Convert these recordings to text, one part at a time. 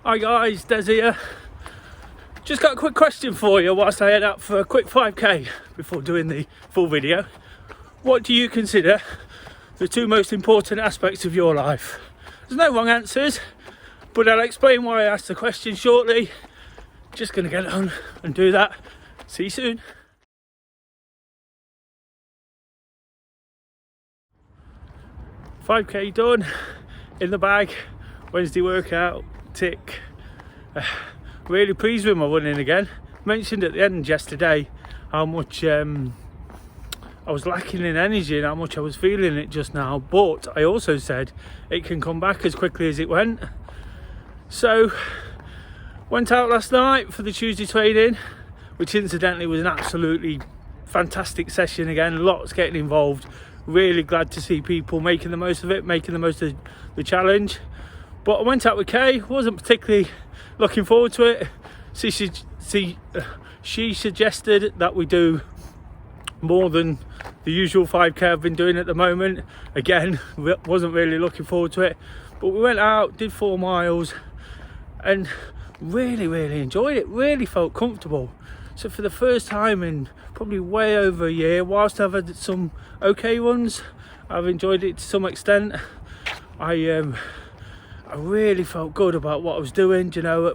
Hi guys, Des here. Just got a quick question for you whilst I head out for a quick 5k before doing the full video. What do you consider the two most important aspects of your life? There's no wrong answers, but I'll explain why I asked the question shortly. Just gonna get on and do that. See you soon. $5k done, in the bag, Wednesday workout, tick. Really pleased with my running again. Mentioned at the end yesterday how much I was lacking in energy and how much I was feeling it just now, but I also said it can come back as quickly as it went. So went out last night for the Tuesday training, which incidentally was an absolutely fantastic session again. Lots getting involved. Really glad to see people making the most of it, making the most of the challenge. But I went out with Kay, wasn't particularly looking forward to it. She suggested that we do more than the usual 5k I've been doing at the moment. Again, wasn't really looking forward to it. But we went out, did 4 miles and really enjoyed it. Really felt comfortable. So for the first time in probably way over a year, whilst I've had some okay runs, I've enjoyed it to some extent. I really felt good about what I was doing, you know.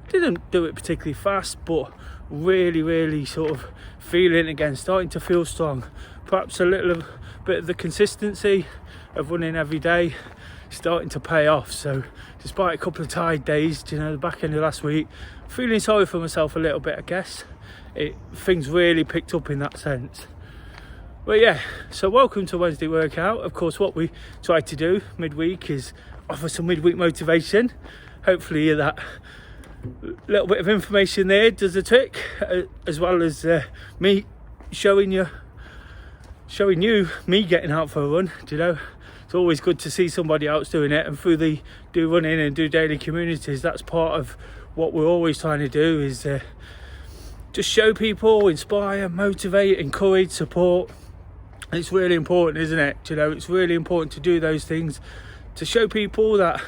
Didn't do it particularly fast, but really sort of feeling again, starting to feel strong. Perhaps a little bit of the consistency of running every day starting to pay off. So despite a couple of tired days, you know, the back end of last week, feeling sorry for myself a little bit, I guess. Things really picked up in that sense. But yeah, so welcome to Wednesday workout. Of course, what we try to do midweek is offer some midweek motivation. Hopefully that little bit of information there does the trick, as well as me showing you me getting out for a run. Do you know, it's always good to see somebody else doing it, and through the Do Running and Do Daily communities, that's part of what we're always trying to do, is just show people, inspire, motivate, encourage, support. It's really important, isn't it? You know, it's really important to do those things, to show people that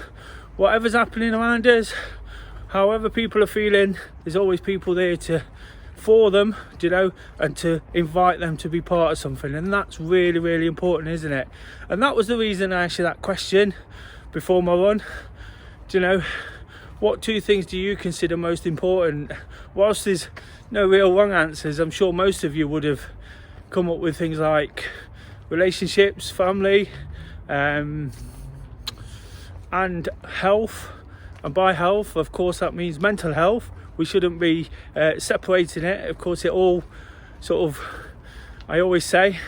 whatever's happening around us, however people are feeling, there's always people there for them, you know, and to invite them to be part of something. And that's really important, isn't it? And that was the reason I asked you that question before my run. Do you know, what two things do you consider most important? Whilst there's no real wrong answers, I'm sure most of you would have come up with things like relationships, family, and health. And by health, of course, that means mental health. We shouldn't be separating it. Of course, it all sort of, I always say,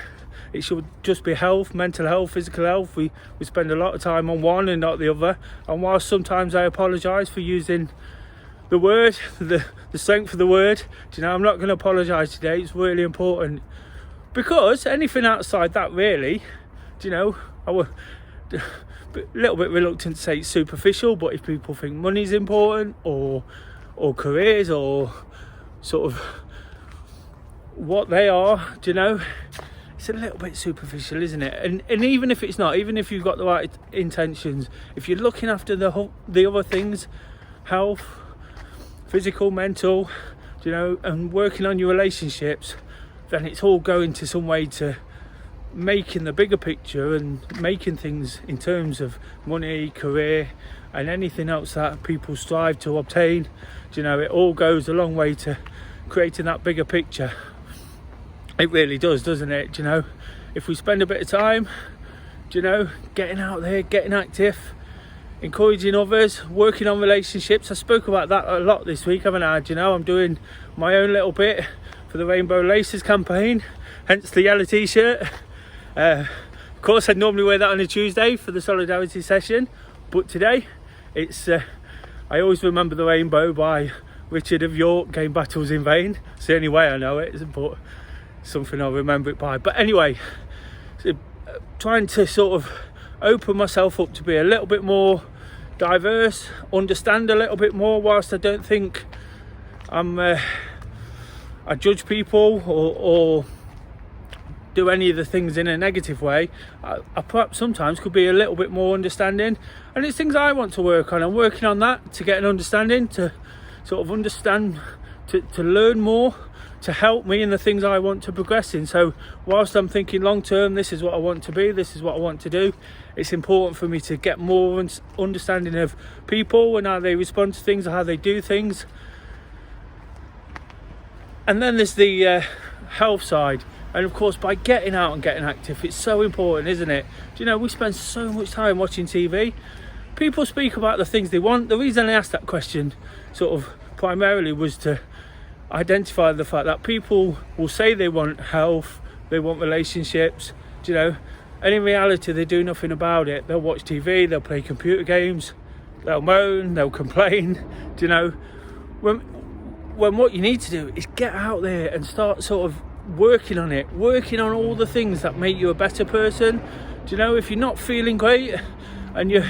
it should just be health, mental health, physical health. We spend a lot of time on one and not the other. And whilst sometimes I apologise for using the word, the strength of the word, do you know, I'm not going to apologise today. It's really important, because anything outside that, really, do you know, I would a little bit reluctant to say it's superficial, but if people think money's important, or careers, or sort of what they are, do you know, it's a little bit superficial, isn't it? And even if it's not, even if you've got the right intentions, if you're looking after the other things, health, physical, mental, do you know, and working on your relationships, then it's all going to some way to making the bigger picture and making things in terms of money, career, and anything else that people strive to obtain. Do you know, it all goes a long way to creating that bigger picture. It really does, doesn't it? Do you know, if we spend a bit of time, do you know, getting out there, getting active, encouraging others, working on relationships. I spoke about that a lot this week, haven't I? Do you know, I'm doing my own little bit for the Rainbow Laces campaign, hence the yellow t-shirt. Of course, I'd normally wear that on a Tuesday for the solidarity session, but today it's I always remember the rainbow by Richard of York, Game Battles in Vain. It's the only way I know it, but something I'll remember it by. But anyway, so trying to sort of open myself up to be a little bit more diverse, understand a little bit more, whilst I don't think I judge people or do any of the things in a negative way, I perhaps sometimes could be a little bit more understanding. And it's things I want to work on. I'm working on that to get an understanding, to sort of understand, to learn more, to help me in the things I want to progress in. So whilst I'm thinking long term, this is what I want to be, this is what I want to do, it's important for me to get more understanding of people and how they respond to things, how they do things. And then there's the health side. And of course, by getting out and getting active, it's so important, isn't it? Do you know, we spend so much time watching TV. People speak about the things they want. The reason I asked that question sort of primarily was to identify the fact that people will say they want health, they want relationships, do you know, and in reality they do nothing about it. They'll watch TV, they'll play computer games, they'll moan, they'll complain, do you know, when what you need to do is get out there and start sort of working on it, working on all the things that make you a better person. Do you know, if you're not feeling great and you're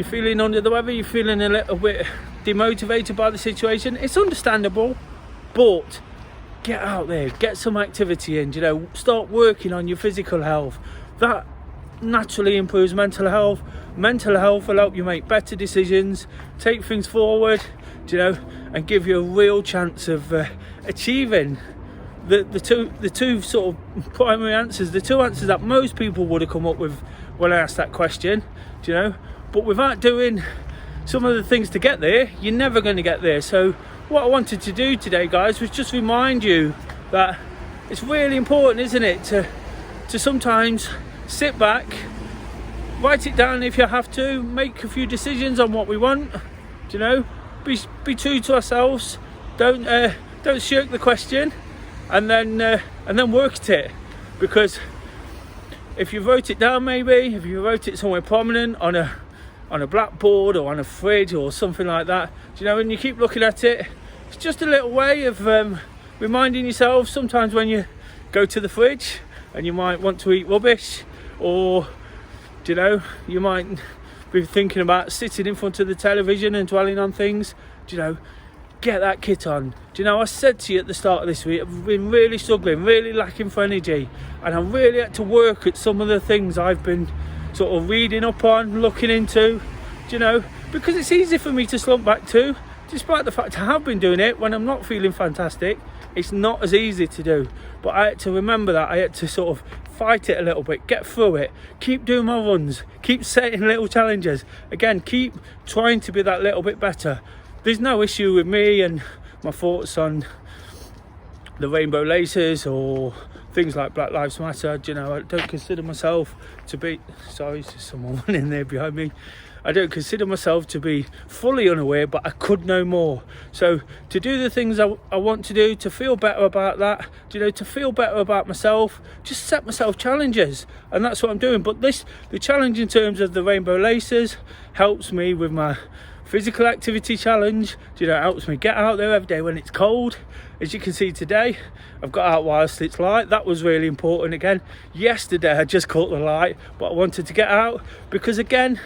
feeling under the weather, you're feeling a little bit demotivated by the situation, it's understandable, but get out there, get some activity in, you know, start working on your physical health. That naturally improves mental health. Mental health will help you make better decisions, take things forward, you know, and give you a real chance of achieving the two sort of primary answers, the two answers that most people would have come up with when I asked that question, do you know. But without doing some of the things to get there, you're never going to get there. So what I wanted to do today, guys, was just remind you that it's really important, isn't it, to sometimes sit back, write it down if you have to, make a few decisions on what we want, do you know, be true to ourselves, don't shirk the question, and then work at it. Because if you wrote it down, maybe if you wrote it somewhere prominent on a blackboard or on a fridge or something like that, do you know, and you keep looking at it, it's just a little way of reminding yourself. Sometimes when you go to the fridge and you might want to eat rubbish, or do you know, you might be thinking about sitting in front of the television and dwelling on things, do you know, get that kit on. Do you know, I said to you at the start of this week, I've been really struggling, really lacking for energy, and I really had to work at some of the things I've been sort of reading up on, looking into, do you know, because it's easy for me to slump back to, despite the fact I have been doing it when I'm not feeling fantastic. It's not as easy to do, but I had to remember that. I had to sort of fight it a little bit, get through it, keep doing my runs, keep setting little challenges, again, keep trying to be that little bit better. There's no issue with me and my thoughts on the rainbow laces or things like Black Lives Matter. Do you know, I don't consider myself to be, sorry, there's someone in there behind me. I don't consider myself to be fully unaware, but I could know more. So to do the things I want to do, to feel better about that, you know, to feel better about myself, just set myself challenges, and that's what I'm doing. But the challenge in terms of the rainbow laces helps me with my physical activity challenge. You know, it helps me get out there every day when it's cold. As you can see today, I've got out whilst it's light. That was really important. Again, yesterday I just caught the light, but I wanted to get out because, again,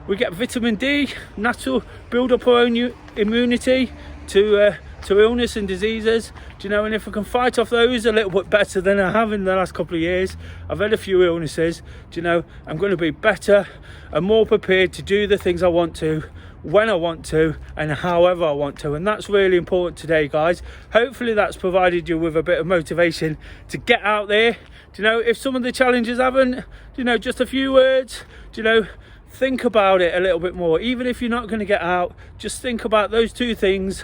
we get vitamin D, natural, build up our own immunity to illness and diseases. Do you know, and if I can fight off those a little bit better than I have in the last couple of years, I've had a few illnesses, do you know, I'm going to be better and more prepared to do the things I want to, when I want to, and however I want to. And that's really important today, guys. Hopefully that's provided you with a bit of motivation to get out there. Do you know, if some of the challenges haven't, do you know, just a few words, do you know, think about it a little bit more. Even if you're not going to get out, just think about those two things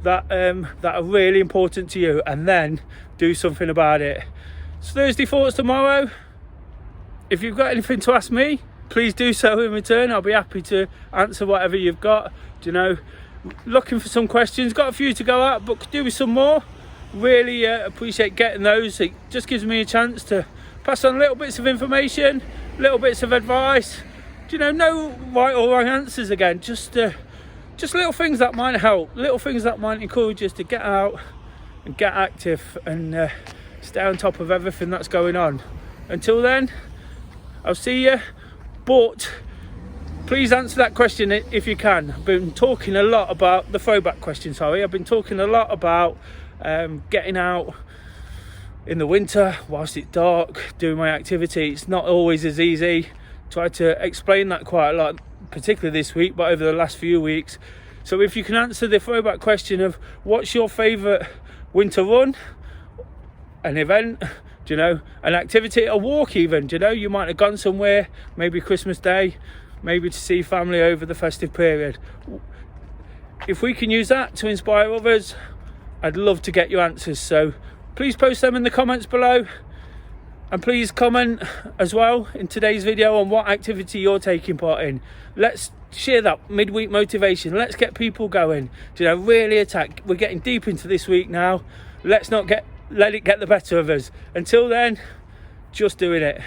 that are really important to you, and then do something about it. It's Thursday Thoughts tomorrow. If you've got anything to ask me, please do so in return. I'll be happy to answer whatever you've got. Do you know, looking for some questions, got a few to go at, but could do with some more. Really appreciate getting those. It just gives me a chance to pass on little bits of information, little bits of advice. Do you know, no right or wrong answers again, just little things that might help, little things that might encourage us to get out and get active and stay on top of everything that's going on. Until then, I'll see you, but please answer that question if you can. I've been talking a lot about the throwback question, I've been talking a lot about getting out, in the winter whilst it's dark doing my activity. It's not always as easy. Try to explain that quite a lot, particularly this week, but over the last few weeks. So if you can answer the throwback question of what's your favourite winter run, an event, do you know, an activity, a walk even, do you know, you might have gone somewhere, maybe Christmas Day, maybe to see family over the festive period. If we can use that to inspire others, I'd love to get your answers. So please post them in the comments below, and please comment as well in today's video on what activity you're taking part in. Let's share that midweek motivation. Let's get people going, you know, really attack. We're getting deep into this week now. Let's not let it get the better of us. Until then, just doing it.